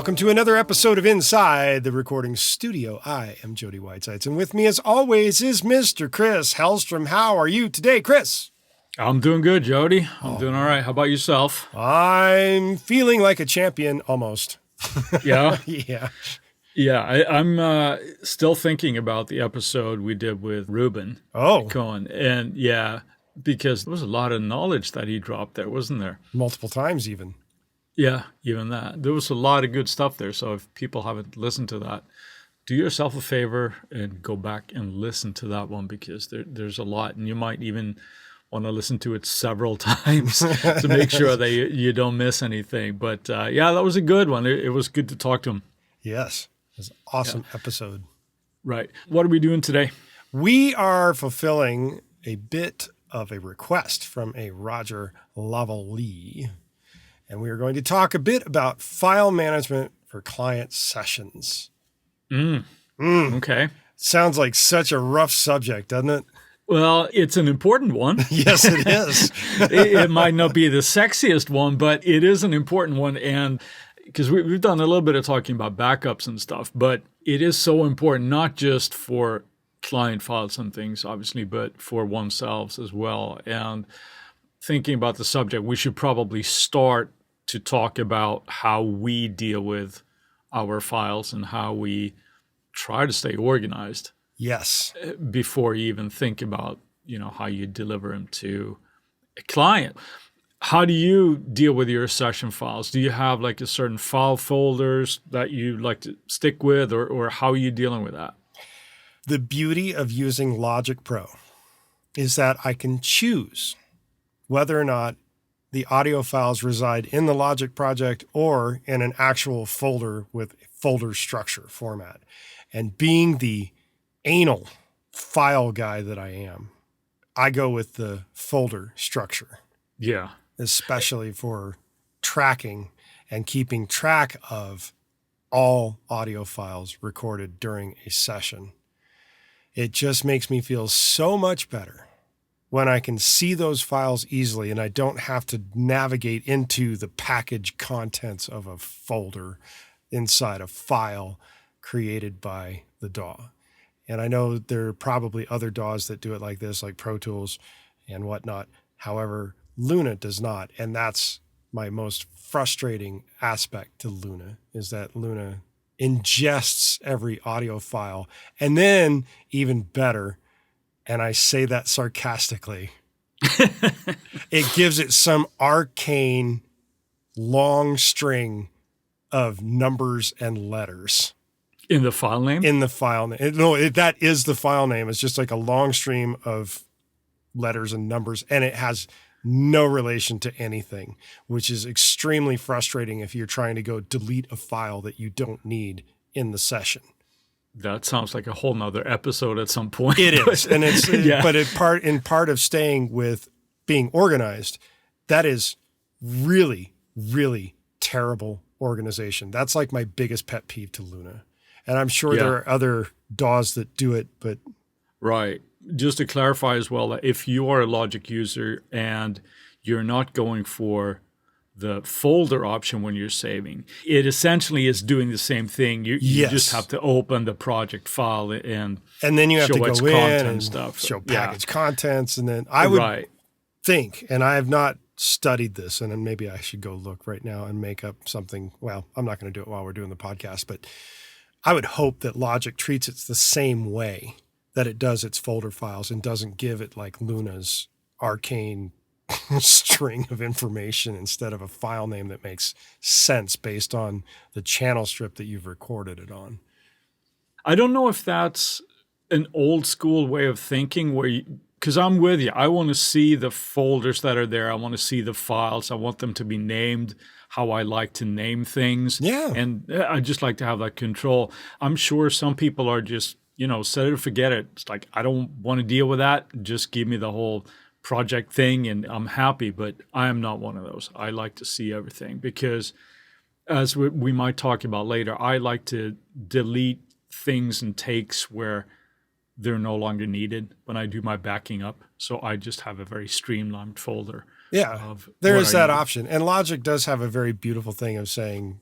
welcome to another episode of Inside the Recording Studio. I am Jody Whitesides, and with me as always is Mr. Chris Hellstrom. How are you today, Chris? I'm doing good, Jody. I'm doing all right. How about yourself? I'm feeling like a champion, almost. Yeah? Yeah. Yeah, I'm still thinking about the episode we did with Ruben Cohen. And yeah, because there was a lot of knowledge that he dropped there, wasn't there? Multiple times even. Yeah, even that. There was a lot of good stuff there. So if people haven't listened to that, do yourself a favor and go back and listen to that one, because there's a lot. And you might even want to listen to it several times to make sure that you don't miss anything. But yeah, that was a good one. It was good to talk to him. Yes. It was an awesome episode. Right. What are we doing today? We are fulfilling a bit of a request from a Roger Lavallee. And we are going to talk a bit about file management for client sessions. Okay. Sounds like such a rough subject, doesn't it? Well, it's an important one. Yes, it is. It might not be the sexiest one, but it is an important one. And because we've done a little bit of talking about backups and stuff, but it is so important, not just for client files and things, obviously, but for oneself as well. And thinking about the subject, we should probably start to talk about how we deal with our files and how we try to stay organized. Yes. Before you even think about, how you deliver them to a client. How do you deal with your session files? Do you have like a certain file folders that you like to stick with, or how are you dealing with that? The beauty of using Logic Pro is that I can choose whether or not the audio files reside in the Logic project or in an actual folder with folder structure format. And being the anal file guy that I am, I go with the folder structure. Yeah. Especially for tracking and keeping track of all audio files recorded during a session. It just makes me feel so much better when I can see those files easily and I don't have to navigate into the package contents of a folder inside a file created by the DAW. And I know there are probably other DAWs that do it like this, like Pro Tools and whatnot. However, Luna does not. And that's my most frustrating aspect to Luna, is that Luna ingests every audio file. And then, even better, and I say that sarcastically, it gives it some arcane long string of numbers and letters. In the file name? In the file name. That is the file name. It's just like a long stream of letters and numbers, and it has no relation to anything, which is extremely frustrating if you're trying to go delete a file that you don't need in the session. That sounds like a whole nother episode at some point. It is. And it's, but in part of staying with being organized, that is really, really terrible organization. That's like my biggest pet peeve to Luna. And I'm sure there are other DAWs that do it, but. Right. Just to clarify as well, that if you are a Logic user and you're not going for the folder option when you're saving, it essentially is doing the same thing. You just have to open the project file and then you have to go in and stuff. Show package contents. And then I would think, and I have not studied this, and then maybe I should go look right now and make up something. Well, I'm not going to do it while we're doing the podcast, but I would hope that Logic treats it the same way that it does its folder files and doesn't give it like Luna's arcane string of information instead of a file name that makes sense based on the channel strip that you've recorded it on. I don't know if that's an old school way of thinking because I'm with you. I want to see the folders that are there. I want to see the files. I want them to be named how I like to name things. Yeah. And I just like to have that control. I'm sure some people are just, set it or forget it. It's like, I don't want to deal with that. Just give me the whole project thing and I'm happy. But I am not one of those. I like to see everything because, as we might talk about later, I like to delete things and takes where they're no longer needed when I do my backing up. So I just have a very streamlined folder. Yeah, there is that option. And Logic does have a very beautiful thing of saying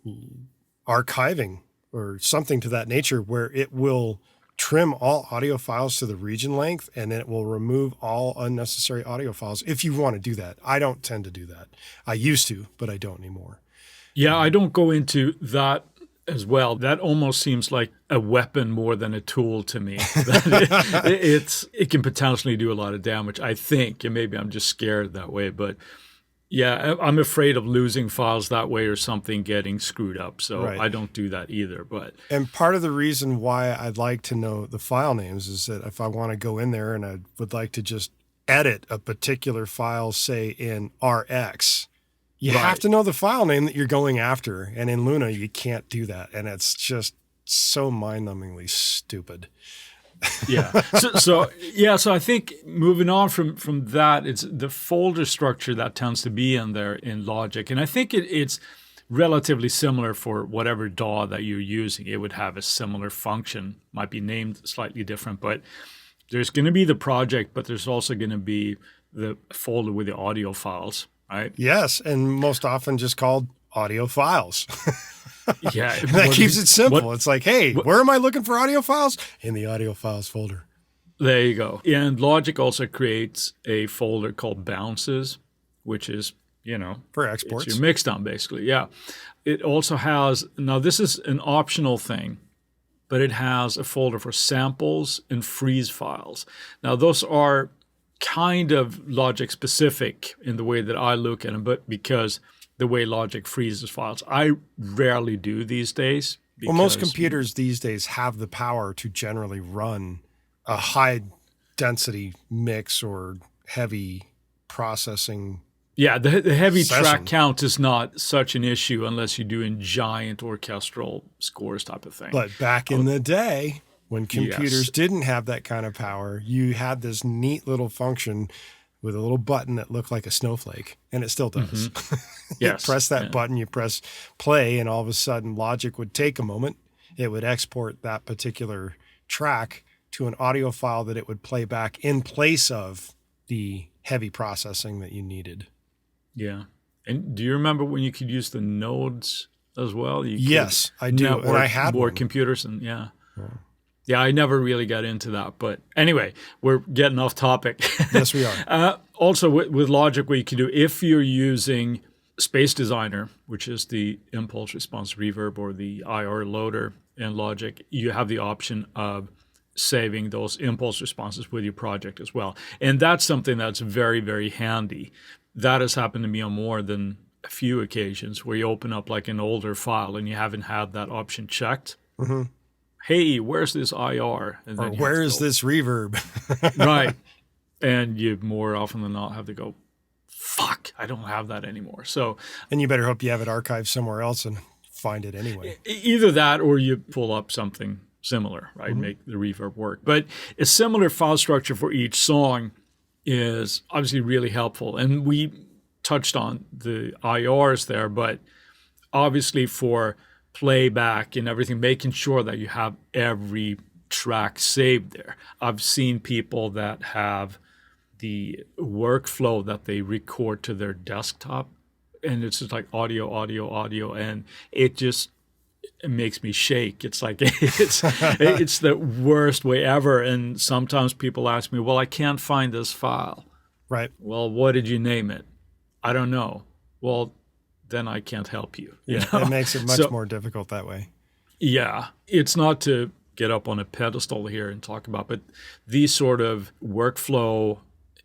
archiving or something to that nature where it will trim all audio files to the region length, and then it will remove all unnecessary audio files if you want to do that. I don't tend to do that. I used to, but I don't anymore. Yeah, I don't go into that as well. That almost seems like a weapon more than a tool to me. It can potentially do a lot of damage, I think, and maybe I'm just scared that way. But yeah, I'm afraid of losing files that way or something getting screwed up. So Right. I don't do that either. But And part of the reason why I'd like to know the file names is that if I want to go in there and I would like to just edit a particular file, say in RX, you Right. have to know the file name that you're going after. And in Luna, you can't do that. And it's just so mind-numbingly stupid. yeah. So I think moving on from that, it's the folder structure that tends to be in there in Logic. And I think it's relatively similar for whatever DAW that you're using. It would have a similar function, might be named slightly different, but there's going to be the project, but there's also going to be the folder with the audio files, right? Yes, and most often just called audio files. Yeah. That keeps it simple. It's like, hey, where am I looking for audio files? In the audio files folder. There you go. And Logic also creates a folder called bounces, which is, For it's exports. your mixdown, basically. Yeah. It also has, now this is an optional thing, but it has a folder for samples and freeze files. Now those are kind of Logic specific in the way that I look at them, but because the way Logic freezes files, I rarely do these days. Well, most because- computers these days have the power to generally run a high density mix or heavy processing. Yeah, the heavy session. track count is not such an issue unless you're doing giant orchestral scores type of thing. But back in the day, when computers Yes. didn't have that kind of power, you had this neat little function with a little button that looked like a snowflake, and it still does. Yes. You press that Yeah. button, you press play, and all of a sudden Logic would take a moment. It would export that particular track to an audio file that it would play back in place of the heavy processing that you needed. Yeah. And do you remember when you could use the nodes as well? You could Yes, I do. And network I had more one. computers, and yeah, I never really got into that. But anyway, we're getting off topic. Yes, we are. Also, with Logic, what you can do if you're using Space Designer, which is the impulse response reverb or the IR loader in Logic, you have the option of saving those impulse responses with your project as well. And that's something that's very, very handy. That has happened to me on more than a few occasions where you open up like an older file and you haven't had that option checked. Mm-hmm. Hey, where's this IR? And Or then you where have to is go, this reverb? right. And you more often than not have to go, fuck, I don't have that anymore. So And you better hope you have it archived somewhere else and find it anyway. either that or you pull up something similar, right? Make the reverb work. But a similar file structure for each song is obviously really helpful. And we touched on the IRs there, but obviously for playback and everything, making sure that you have every track saved there. I've seen people that have the workflow that they record to their desktop, and it's just like audio, audio, audio, and it makes me shake. It's like it's the worst way ever. And sometimes people ask me, well, I can't find this file. Right. Well, what did you name it? I don't know. Well, then I can't help you. You know? It makes it much So- more difficult that way. Yeah, it's not to get up on a pedestal here and talk about, but these sort of workflow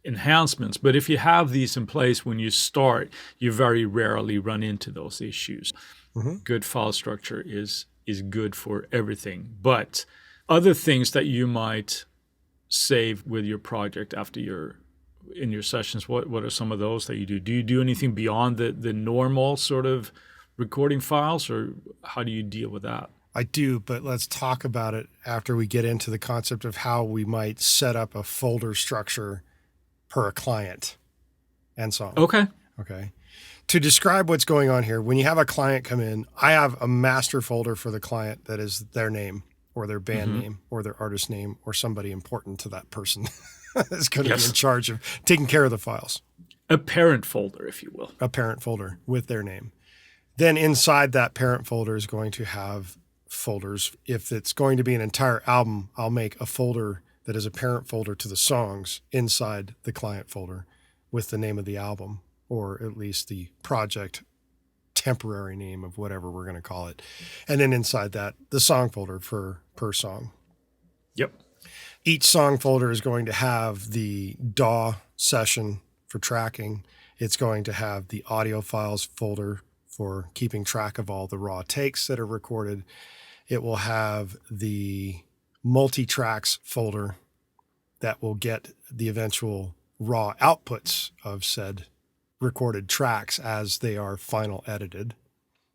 enhancements. But if you have these in place when you start, you very rarely run into those issues. Good file structure is good for everything. But other things that you might save with your project after in your sessions, what are some of those that you do? Do you do anything beyond the normal sort of recording files, or how do you deal with that? I do, but let's talk about it after we get into the concept of how we might set up a folder structure per client and song. Okay. Okay. To describe what's going on here, when you have a client come in, I have a master folder for the client that is their name or their band name or their artist name or somebody important to that person that's going to be Yes. in charge of taking care of the files. A parent folder, if you will. A parent folder with their name. Then inside that parent folder is going to have folders. If it's going to be an entire album, I'll make a folder that is a parent folder to the songs inside the client folder with the name of the album, or at least the project temporary name of whatever we're going to call it. And then inside that, the song folder for per song. Yep. Each song folder is going to have the DAW session for tracking. It's going to have the audio files folder for keeping track of all the raw takes that are recorded. It will have the multi-tracks folder that will get the eventual raw outputs of said recorded tracks as they are final edited,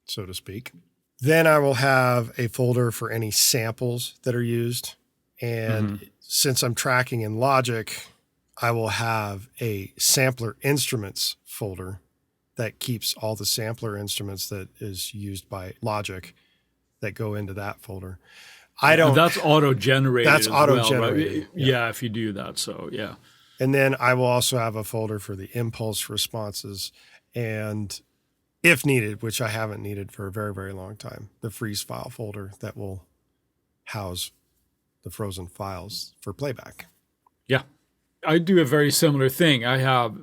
so to speak. Then I will have a folder for any samples that are used. And since I'm tracking in Logic, I will have a sampler instruments folder that keeps all the sampler instruments that is used by Logic that go into that folder. That's auto-generated. That's as auto-generated. Well, right? Yeah, if you do that. So, yeah. And then I will also have a folder for the impulse responses and, if needed, which I haven't needed for a very, very long time, the freeze file folder that will house the frozen files for playback. Yeah. I do a very similar thing. I have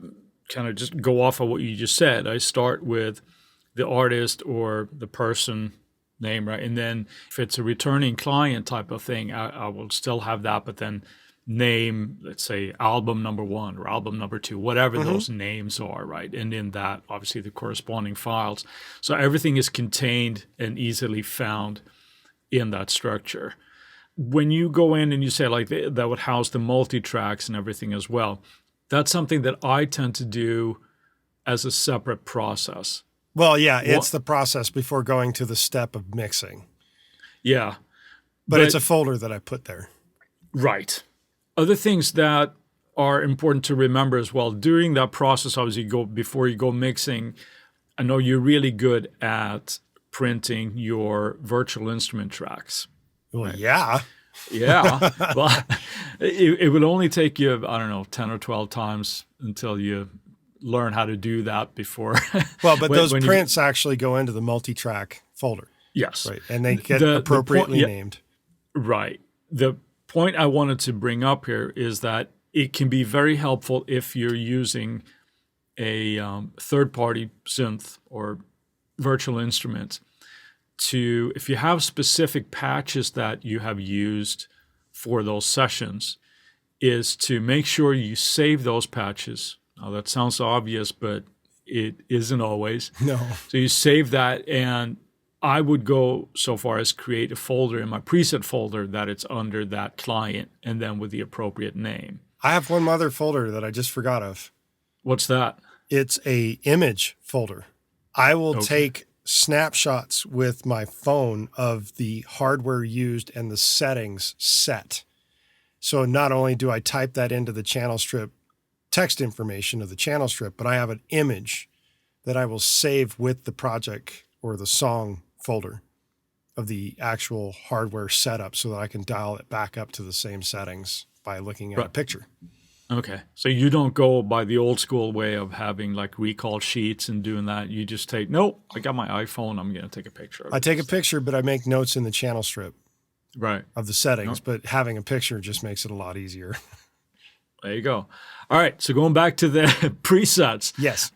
kind of just go off of what you just said. I start with the artist or the person name, right? And then if it's a returning client type of thing, I will still have that, but then name, let's say album number 1 or album number 2, whatever those names are, right? And in that, obviously the corresponding files. So everything is contained and easily found in that structure. When you go in and you say like that would house the multi-tracks and everything as well, that's something that I tend to do as a separate process. Well, yeah, it's the process before going to the step of mixing. Yeah. But it's a folder that I put there. Right. Other things that are important to remember as well, during that process, obviously before you go mixing, I know you're really good at printing your virtual instrument tracks. Well, right? Yeah. Yeah. Well, it will only take you, I don't know, 10 or 12 times until you learn how to do that before. Well, but those prints actually go into the multi-track folder. Yes. Right. And they get appropriately named. Right. The point I wanted to bring up here is that it can be very helpful if you're using a third-party synth or virtual instrument if you have specific patches that you have used for those sessions, is to make sure you save those patches. Now that sounds obvious, but it isn't always. No. So you save that, and I would go so far as create a folder in my preset folder that it's under that client and then with the appropriate name. I have one other folder that I just forgot of. What's that? It's a image folder. I will take snapshots with my phone of the hardware used and the settings set. So not only do I type that into the channel strip text information of the channel strip, but I have an image that I will save with the project or the song folder of the actual hardware setup so that I can dial it back up to the same settings by looking at a picture. Okay. So you don't go by the old school way of having like recall sheets and doing that. You just take, nope, I got my iPhone. I'm going to take a picture of it. I take a picture, but I make notes in the channel strip of the settings. But having a picture just makes it a lot easier. There you go. All right. So going back to the presets. Yes.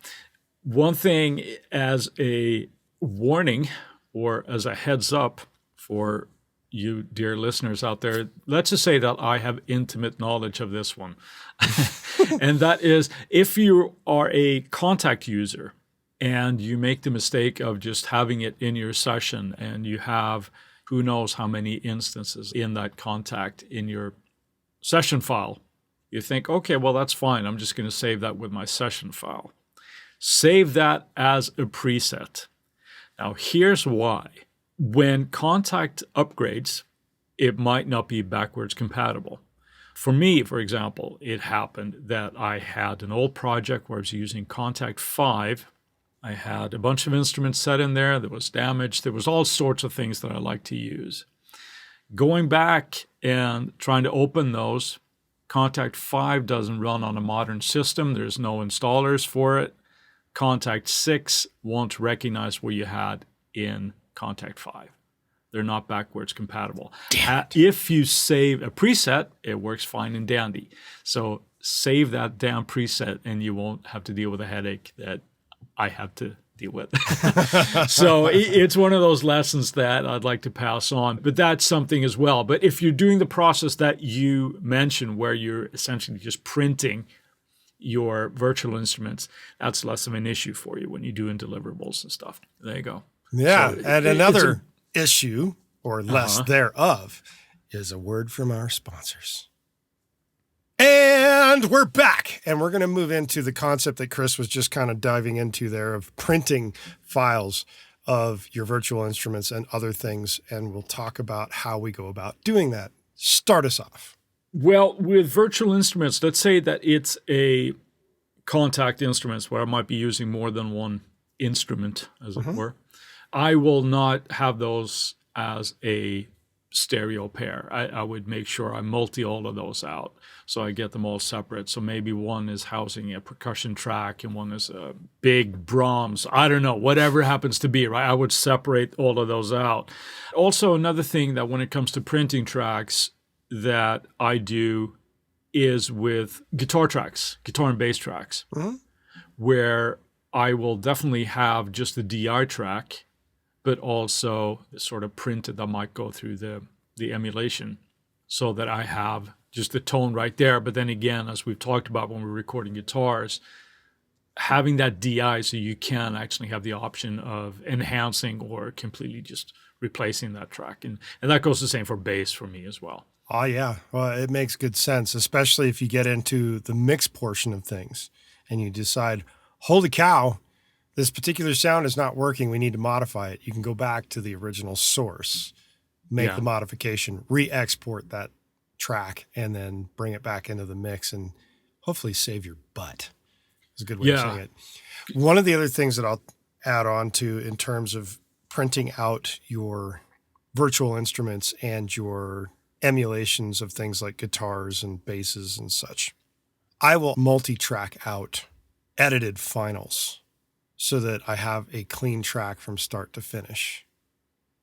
One thing as a warning or as a heads up for you dear listeners out there, let's just say that I have intimate knowledge of this one. And that is, if you are a contact user and you make the mistake of just having it in your session and you have who knows how many instances in that contact in your session file, you think, okay, well, that's fine. I'm just going to save that with my session file. Save that as a preset. Now, here's why. When contact upgrades, it might not be backwards compatible. For me, for example, it happened that I had an old project where I was using Contact 5. I had a bunch of instruments set in there. There was damage. There was all sorts of things that I like to use. Going back and trying to open those, Contact 5 doesn't run on a modern system. There's no installers for it. Contact 6 won't recognize what you had in Contact 5. They're not backwards compatible. If you save a preset, it works fine and dandy. So save that damn preset and you won't have to deal with a headache that I have to deal with. So it's one of those lessons that I'd like to pass on. But that's something as well. But if you're doing the process that you mentioned where you're essentially just printing your virtual instruments, that's less of an issue for you when you're doing deliverables and stuff. There you go. Yeah. So and another issue, or less thereof, is a word from our sponsors. And we're back. And we're going to move into the concept that Chris was just kind of diving into there of printing files of your virtual instruments and other things. And we'll talk about how we go about doing that. Start us off. Well, with virtual instruments, let's say that it's a contact instruments where I might be using more than one instrument, as it were. I will not have those as a stereo pair. I would make sure I multi all of those out so I get them all separate. So maybe one is housing a percussion track and one is a big Brahms. I don't know, whatever happens to be, right? I would separate all of those out. Also, another thing that when it comes to printing tracks that I do is with guitar tracks, guitar and bass tracks, where I will definitely have just the DI track, but also the sort of printed that might go through the emulation so that I have just the tone right there. But then again, as we've talked about when we're recording guitars, having that DI so you can actually have the option of enhancing or completely just replacing that track. And that goes the same for bass for me as well. Oh, yeah. Well, it makes good sense, especially if you get into the mix portion of things and you decide, holy cow, this particular sound is not working. We need to modify it. You can go back to the original source, make the modification, re-export that track, and then bring it back into the mix and hopefully save your butt. It's a good way of saying it. One of the other things that I'll add on to in terms of printing out your virtual instruments and your emulations of things like guitars and basses and such, I will multi-track out edited finals so that I have a clean track from start to finish.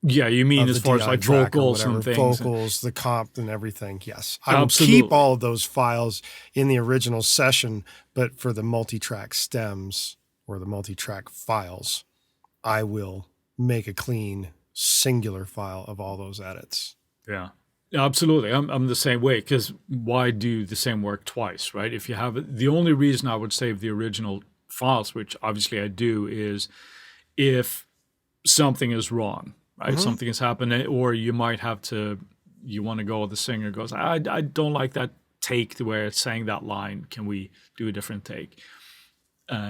Yeah, you mean as far as like vocals and things. Vocals, the comp and everything, yes. I will keep all of those files in the original session, but for the multi-track stems or the multi-track files, I will make a clean singular file of all those edits. Yeah. Absolutely. I'm the same way, because why do the same work twice, right? If you have it, the only reason I would save the original files, which obviously I do, is if something is wrong, right? Something has happened, or you might have to, you want to go, the singer goes, I don't like that take where it's saying that line. Can we do a different take?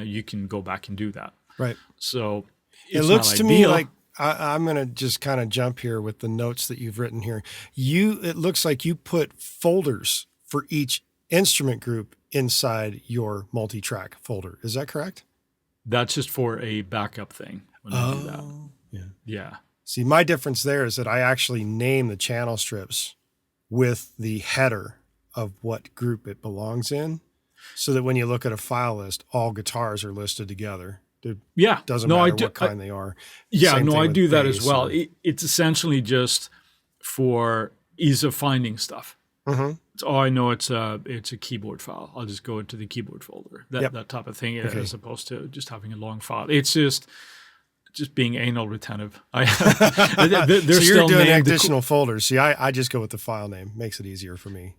You can go back and do that. Right. So it looks to me like, I'm going to just kind of jump here with the notes that you've written here. It looks like you put folders for each instrument group inside your multi-track folder. Is that correct? That's just for a backup thing when I do that. Yeah. See, my difference there is that I actually name the channel strips with the header of what group it belongs in, so that when you look at a file list, all guitars are listed together. Doesn't matter what kind they are. I do that as well. It's essentially just for ease of finding stuff. I know it's a keyboard file. I'll just go into the keyboard folder. That type of thing, as opposed to just having a long file. It's just being anal retentive. So you're doing additional folders. See, I just go with the file name. Makes it easier for me.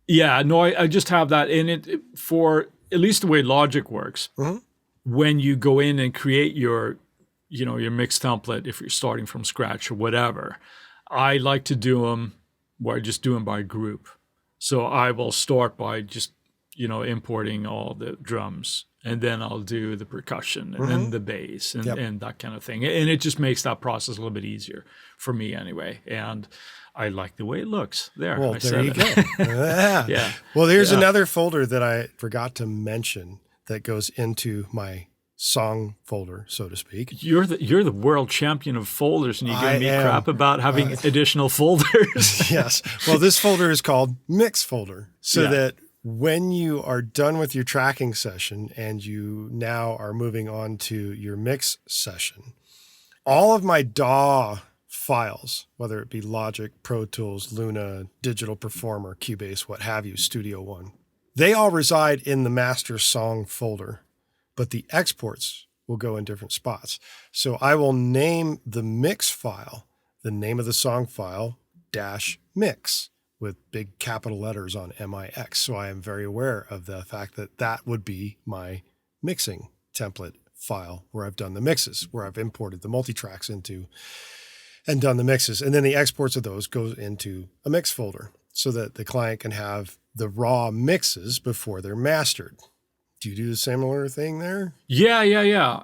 Yeah, no, I just have that in it for at least the way Logic works. When you go in and create your mix template, if you're starting from scratch or whatever, I like to do them where I just do them by group. So I will start by just, importing all the drums, and then I'll do the percussion and then the bass and that kind of thing. And it just makes that process a little bit easier for me anyway. And I like the way it looks there. Well, there you go. Yeah. Well, there's another folder that I forgot to mention that goes into my song folder, so to speak. You're the world champion of folders, and you're giving me crap about having additional folders. Yes. Well, this folder is called Mix Folder, so that when you are done with your tracking session and you now are moving on to your mix session, all of my DAW files, whether it be Logic, Pro Tools, Luna, Digital Performer, Cubase, what have you, Studio One, they all reside in the master song folder, but the exports will go in different spots. So I will name the mix file, the name of the song file, -mix, with big capital letters on MIX. So I am very aware of the fact that that would be my mixing template file where I've done the mixes, where I've imported the multi-tracks into and done the mixes. And then the exports of those go into a mix folder so that the client can have the raw mixes before they're mastered. Do you do the similar thing there? Yeah.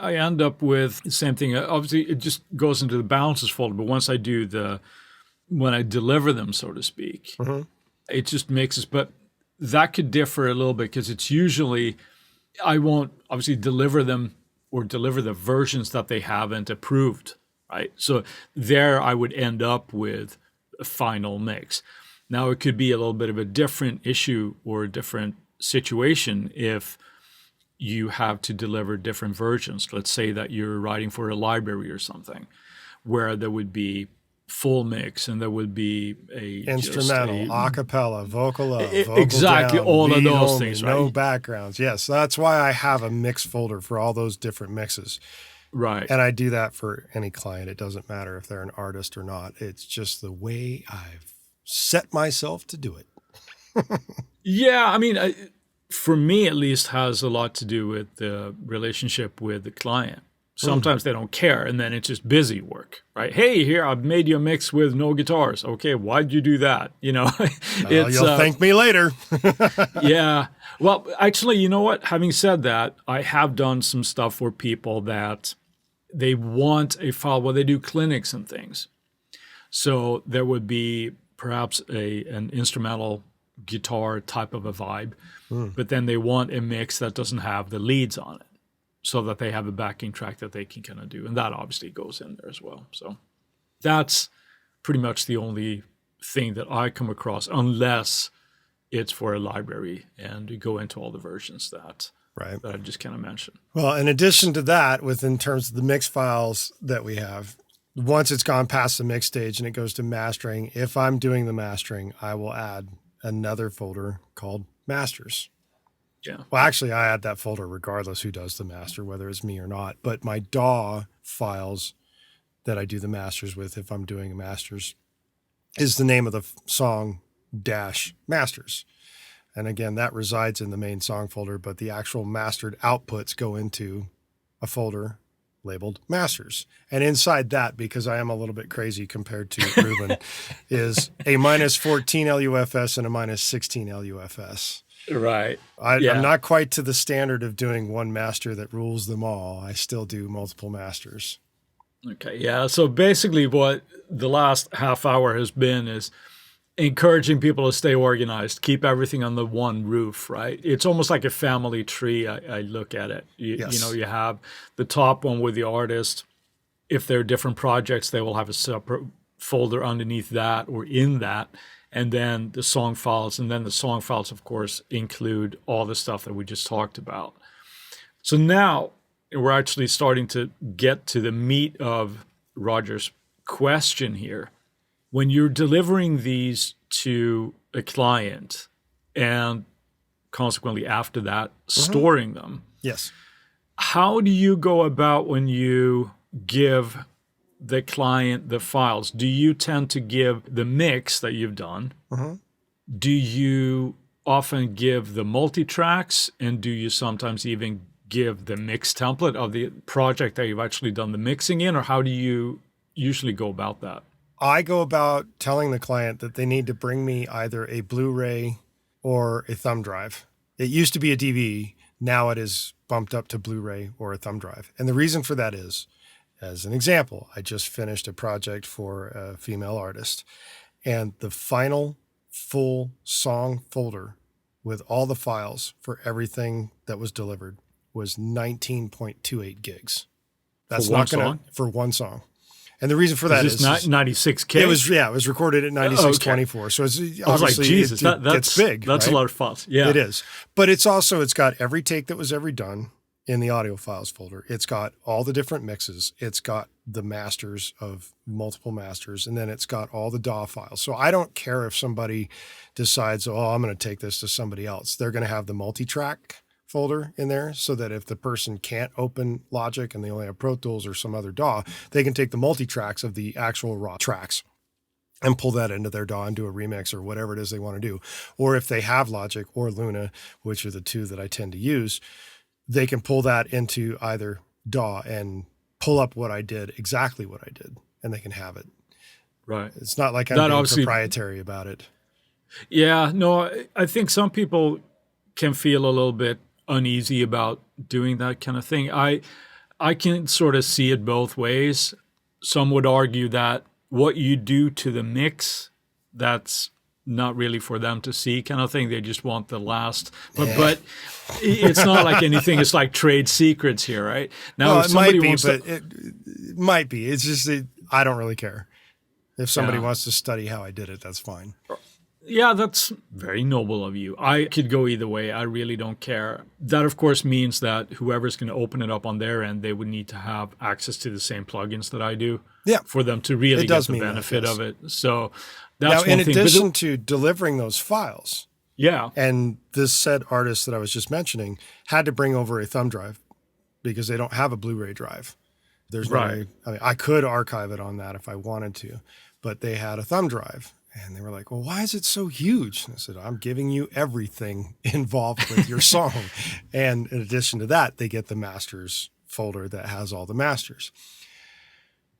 I end up with the same thing. Obviously, it just goes into the balances folder, but once I do when I deliver them, so to speak, it just mixes. But that could differ a little bit because it's usually, I won't obviously deliver them or deliver the versions that they haven't approved, right? So there I would end up with a final mix. Now it could be a little bit of a different issue or a different situation if you have to deliver different versions. Let's say that you're writing for a library or something where there would be full mix and there would be a instrumental, a cappella, vocal up, vocal exactly down, all of lead those only, things, right? no backgrounds. Yes, that's why I have a mix folder for all those different mixes. Right. And I do that for any client. It doesn't matter if they're an artist or not. It's just the way I've set myself to do it. Yeah, I mean, for me at least, has a lot to do with the relationship with the client. Sometimes they don't care, and then it's just busy work, right? Hey, here, I've made you a mix with no guitars. Okay, why'd you do that? You'll thank me later. Yeah. Well, actually, you know what? Having said that, I have done some stuff for people that they want a file. Well, they do clinics and things. So there would be perhaps an instrumental guitar type of a vibe, but then they want a mix that doesn't have the leads on it, so that they have a backing track that they can kind of do. And that obviously goes in there as well. So that's pretty much the only thing that I come across, unless it's for a library and you go into all the versions that I just kind of mentioned. Well, in addition to that, in terms of the mix files that we have, once it's gone past the mix stage and it goes to mastering, if I'm doing the mastering, I will add another folder called masters. Yeah. Well, actually, I add that folder regardless who does the master, whether it's me or not. But my DAW files that I do the masters with, if I'm doing masters, is the name of the song -masters. And again, that resides in the main song folder, but the actual mastered outputs go into a folder labeled masters. And inside that, because I am a little bit crazy compared to Ruben, is a -14 LUFS and a -16 LUFS. Right. I'm not quite to the standard of doing one master that rules them all. I still do multiple masters. Okay. Yeah. So basically what the last half hour has been is encouraging people to stay organized, keep everything on the one roof, right? It's almost like a family tree. I look at it. Yes. You have the top one with the artist. If there are different projects, they will have a separate folder underneath that or in that. And then the song files. And then the song files, of course, include all the stuff that we just talked about. So now we're actually starting to get to the meat of Roger's question here. When you're delivering these to a client and consequently after that, storing them. Yes. How do you go about when you give the client the files? Do you tend to give the mix that you've done? Do you often give the multi-tracks, and do you sometimes even give the mix template of the project that you've actually done the mixing in, or how do you usually go about that? I go about telling the client that they need to bring me either a Blu-ray or a thumb drive. It used to be a DVD. Now it is bumped up to Blu-ray or a thumb drive. And the reason for that is, as an example, I just finished a project for a female artist, and the final full song folder with all the files for everything that was delivered was 19.28 gigs. That's not going to, for one song. And the reason for that is is 96K. it was recorded at 9624. So it's I was like, Jesus, it that's gets big. That's right? a lot of fuzz. Yeah, it is. But it's got every take that was ever done in the audio files folder. It's got all the different mixes. It's got the masters of multiple masters, and then it's got all the DAW files. So I don't care if somebody decides, oh, I'm going to take this to somebody else. They're going to have the multi-track folder in there so that if the person can't open Logic and they only have Pro Tools or some other DAW, they can take the multi-tracks of the actual raw tracks and pull that into their DAW and do a remix or whatever it is they want to do. Or if they have Logic or Luna, which are the two that I tend to use, they can pull that into either DAW and pull up exactly what I did, and they can have it. Right. It's not like I'm being proprietary about it. Yeah, no, I think some people can feel a little bit uneasy about doing that kind of thing. I can sort of see it both ways. Some would argue that what you do to the mix, that's not really for them to see kind of thing. They just want the last, but it's not like anything. It's like trade secrets here, right? Now, if somebody it might be. It's just I don't really care. If somebody wants to study how I did it, that's fine. Yeah, that's very noble of you. I could go either way. I really don't care. That, of course, means that whoever's going to open it up on their end, they would need to have access to the same plugins that I do for them to really get the benefit of it. So that's now, one thing. In addition to delivering those files, yeah, and this said artist that I was just mentioning had to bring over a thumb drive because they don't have a Blu-ray drive. There's no way. I mean, I could archive it on that if I wanted to, but they had a thumb drive. And they were like, well, why is it so huge? And I said, I'm giving you everything involved with your song. And in addition to that, they get the masters folder that has all the masters.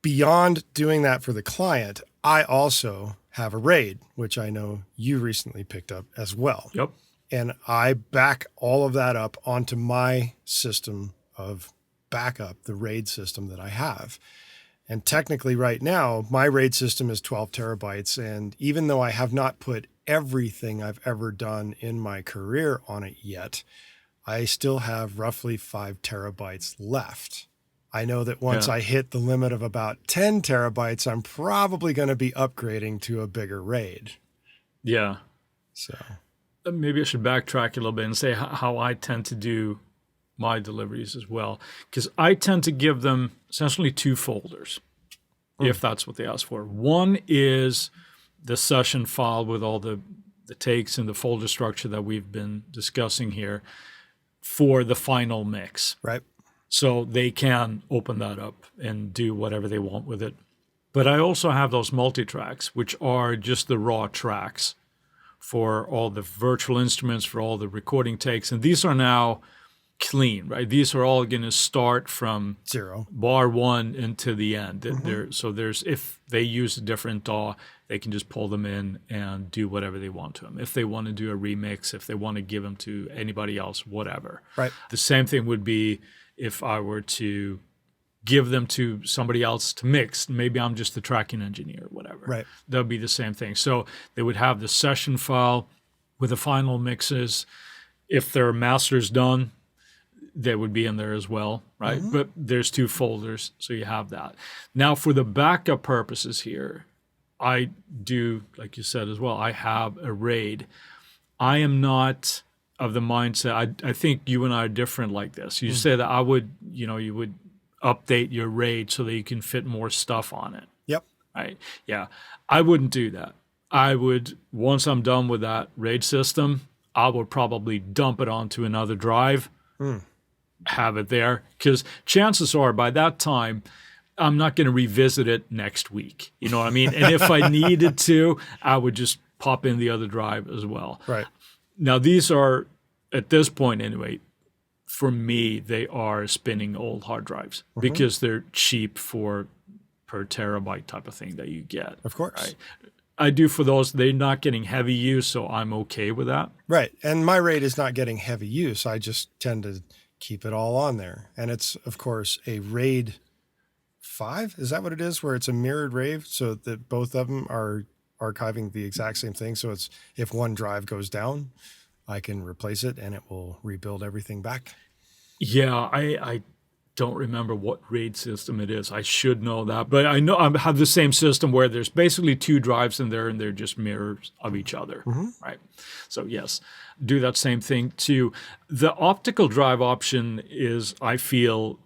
Beyond doing that for the client, I also have a RAID, which I know you recently picked up as well. Yep. And I back all of that up onto my system of backup, the RAID system that I have. And technically right now, my RAID system is 12 terabytes. And even though I have not put everything I've ever done in my career on it yet, I still have roughly 5 terabytes left. I know that once I hit the limit of about 10 terabytes, I'm probably going to be upgrading to a bigger RAID. Yeah. So maybe I should backtrack a little bit and say how I tend to do my deliveries as well, because I tend to give them essentially 2 folders, if that's what they ask for. One is the session file with all the takes and the folder structure that we've been discussing here for the final mix. Right. So they can open that up and do whatever they want with it. But I also have those multi-tracks, which are just the raw tracks for all the virtual instruments, for all the recording takes. And these are now clean, right? These are all going to start from 0 bar 1 into the end. So there's, if they use a different DAW, they can just pull them in and do whatever they want to them. If they want to do a remix, if they want to give them to anybody else, whatever. Right. The same thing would be if I were to give them to somebody else to mix. Maybe I'm just the tracking engineer or whatever. Right. That would be the same thing. So they would have the session file with the final mixes. If their master's done, they would be in there as well, right? But there's 2 folders, so you have that. Now, for the backup purposes here, I do, like you said as well, I have a RAID. I am not of the mindset, I think you and I are different like this. You say that you would update your RAID so that you can fit more stuff on it. Yep. Right? Yeah. I wouldn't do that. I would, once I'm done with that RAID system, I would probably dump it onto another drive, have it there, because chances are by that time, I'm not going to revisit it next week. You know what I mean? And if I needed to, I would just pop in the other drive as well. Right. Now, these are, at this point anyway, for me, they are spinning old hard drives because they're cheap for per terabyte type of thing that you get. Of course. Right? I do for those. They're not getting heavy use, so I'm okay with that. Right. And my RAID is not getting heavy use. I just tend to keep it all on there. And it's, of course, a RAID 5. Is that what it is? Where it's a mirrored RAID so that both of them are archiving the exact same thing. So it's, if one drive goes down, I can replace it and it will rebuild everything back. Yeah, I don't remember what RAID system it is. I should know that, but I know I have the same system where there's basically 2 drives in there and they're just mirrors of each other, right? So yes, do that same thing too. The optical drive option is, I feel,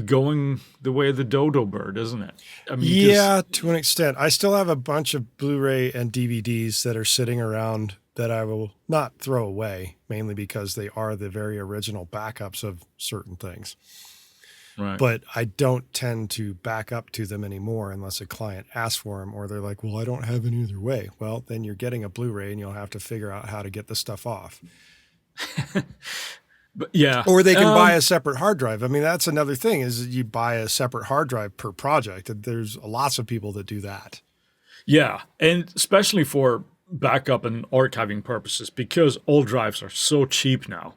going the way of the dodo bird, isn't it? I mean, Yeah, to an extent. I still have a bunch of Blu-ray and DVDs that are sitting around that I will not throw away, mainly because they are the very original backups of certain things. right. But I don't tend to back up to them anymore unless a client asks for them, or they're like, well, I don't have any other way. Well, then you're getting a Blu-ray and you'll have to figure out how to get the stuff off. But yeah. Or they can buy a separate hard drive. I mean, that's another thing, is you buy a separate hard drive per project. There's lots of people that do that. Yeah, and especially for backup and archiving purposes, because old drives are so cheap now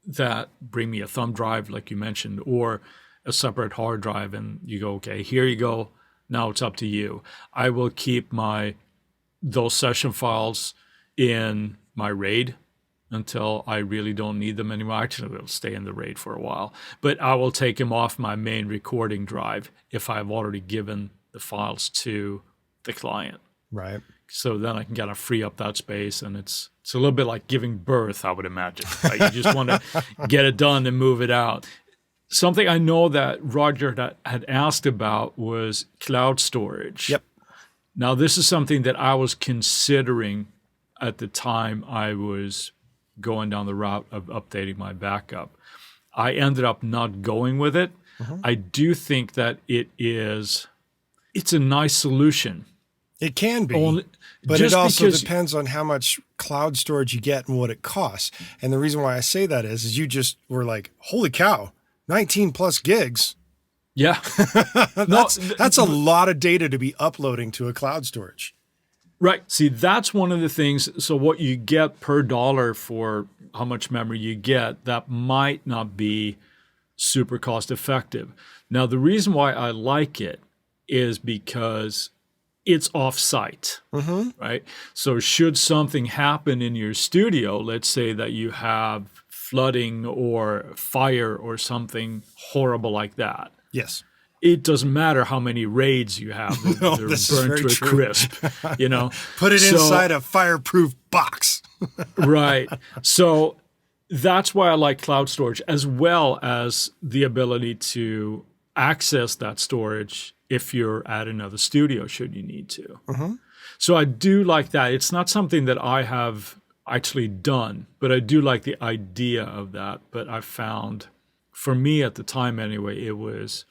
that bring me a thumb drive, like you mentioned, or a separate hard drive, and you go, okay, here you go. Now it's up to you. I will keep those session files in my RAID until I really don't need them anymore. Actually, they'll stay in the RAID for a while, but I will take them off my main recording drive if I've already given the files to the client. Right. So then I can kind of free up that space, and it's a little bit like giving birth, I would imagine. Like you just want to get it done and move it out. Something I know that Roger had asked about was cloud storage. Yep. Now, this is something that I was considering at the time I was going down the route of updating my backup. I ended up not going with it. I do think that it's a nice solution. It can be, but it also depends on how much cloud storage you get and what it costs. And the reason why I say that is you just were like, holy cow, 19 plus gigs. Yeah. That's a lot of data to be uploading to a cloud storage. Right. See, that's one of the things. So what you get per dollar for how much memory you get, that might not be super cost effective. Now, the reason why I like it is because it's off-site, right? So should something happen in your studio, let's say that you have flooding or fire or something horrible like that. Yes. It doesn't matter how many raids you have. They're burnt to a crisp, Put it inside a fireproof box. Right. So that's why I like cloud storage, as well as the ability to access that storage if you're at another studio, should you need to. So I do like that. It's not something that I have actually done, but I do like the idea of that. But I found, for me at the time anyway, it was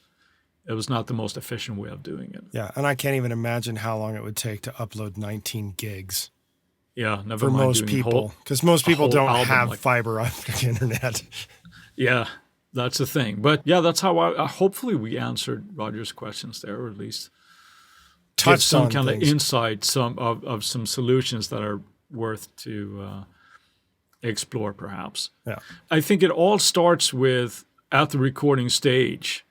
not the most efficient way of doing it. Yeah, and I can't even imagine how long it would take to upload 19 gigs. Yeah, never for mind most people, because most people don't have fiber optic internet. Yeah, that's the thing. But yeah, that's how hopefully we answered Roger's questions there, or at least touched some on kind things. of insight, of some solutions that are worth to explore, perhaps. Yeah, I think it all starts with at the recording stage,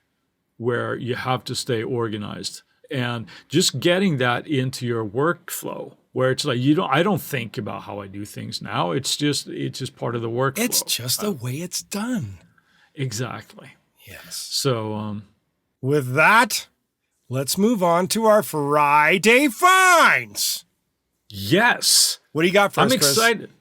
where you have to stay organized, and just getting that into your workflow, where it's like I don't think about how I do things now. It's just part of the workflow. It's just the way it's done. Exactly. Yes. So with that, let's move on to our Friday finds. Yes. What do you got for us, I'm excited.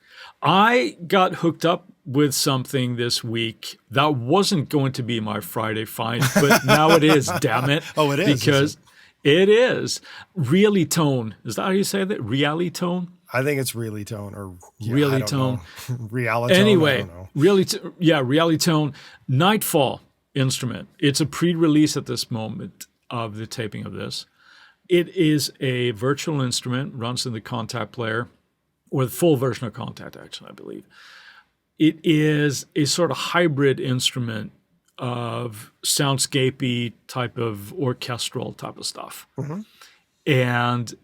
I got hooked up with something this week that wasn't going to be my Friday find, but now it is, damn it. Oh, it is? Because it is. Realitone. Is that how you say that? Realitone? I think it's Realitone or Realitone. Realitone. Anyway, I don't know. Realitone Nightfall instrument. It's a pre-release at this moment of the taping of this. It is a virtual instrument, runs in the Contact player, or the full version of Contact, actually, I believe. It is a sort of hybrid instrument of soundscapey type of orchestral type of stuff. And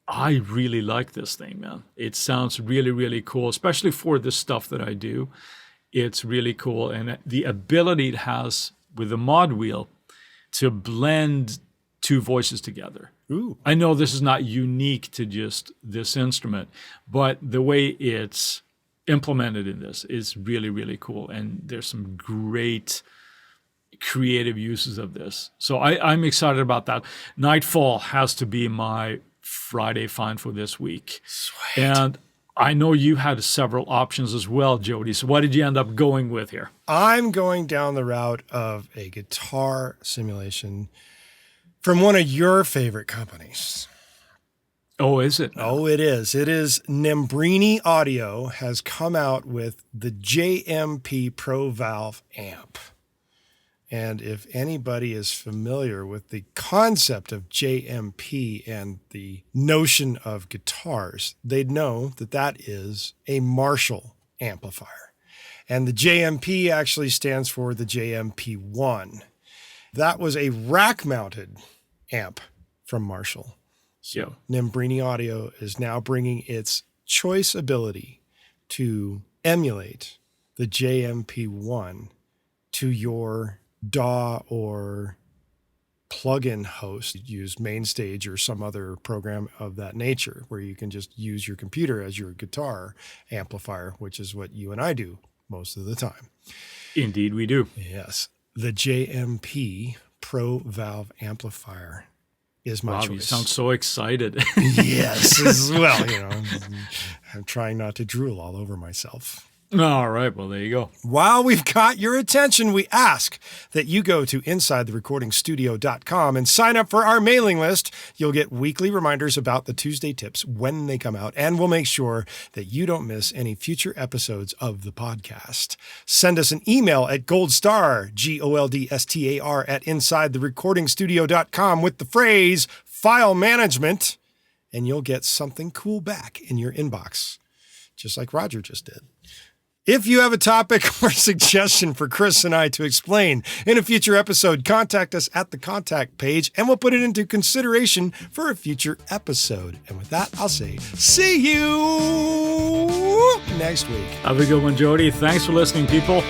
I really like this thing, man. It sounds really, really cool, especially for the stuff that I do. It's really cool. And the ability it has with the mod wheel to blend 2 voices together. Ooh. I know this is not unique to just this instrument, but the way it's implemented in this is really, really cool. And there's some great creative uses of this. So I'm excited about that. Nightfall has to be my Friday find for this week. Sweet. And I know you had several options as well, Jody. So what did you end up going with here? I'm going down the route of a guitar simulation from one of your favorite companies. Oh, is it? Oh, it is. It is Nembrini Audio has come out with the JMP Pro Valve amp. And if anybody is familiar with the concept of JMP and the notion of guitars, they'd know that that is a Marshall amplifier. And the JMP actually stands for the JMP1. That was a rack-mounted amp from Marshall. So Nembrini Audio is now bringing its choice ability to emulate the JMP1 to your DAW or plugin host. Use MainStage or some other program of that nature where you can just use your computer as your guitar amplifier, which is what you and I do most of the time. Indeed, we do. Yes. The JMP Pro Valve amplifier is my choice. You sound so excited. Yes, as well. I'm trying not to drool all over myself. All right. Well, there you go. While we've got your attention, we ask that you go to InsideTheRecordingStudio.com and sign up for our mailing list. You'll get weekly reminders about the Tuesday tips when they come out, and we'll make sure that you don't miss any future episodes of the podcast. Send us an email at goldstar, GOLDSTAR, at InsideTheRecordingStudio.com with the phrase file management, and you'll get something cool back in your inbox, just like Roger just did. If you have a topic or suggestion for Chris and I to explain in a future episode, contact us at the contact page and we'll put it into consideration for a future episode. And with that, I'll say, see you next week. Have a good one, Jody. Thanks for listening, people.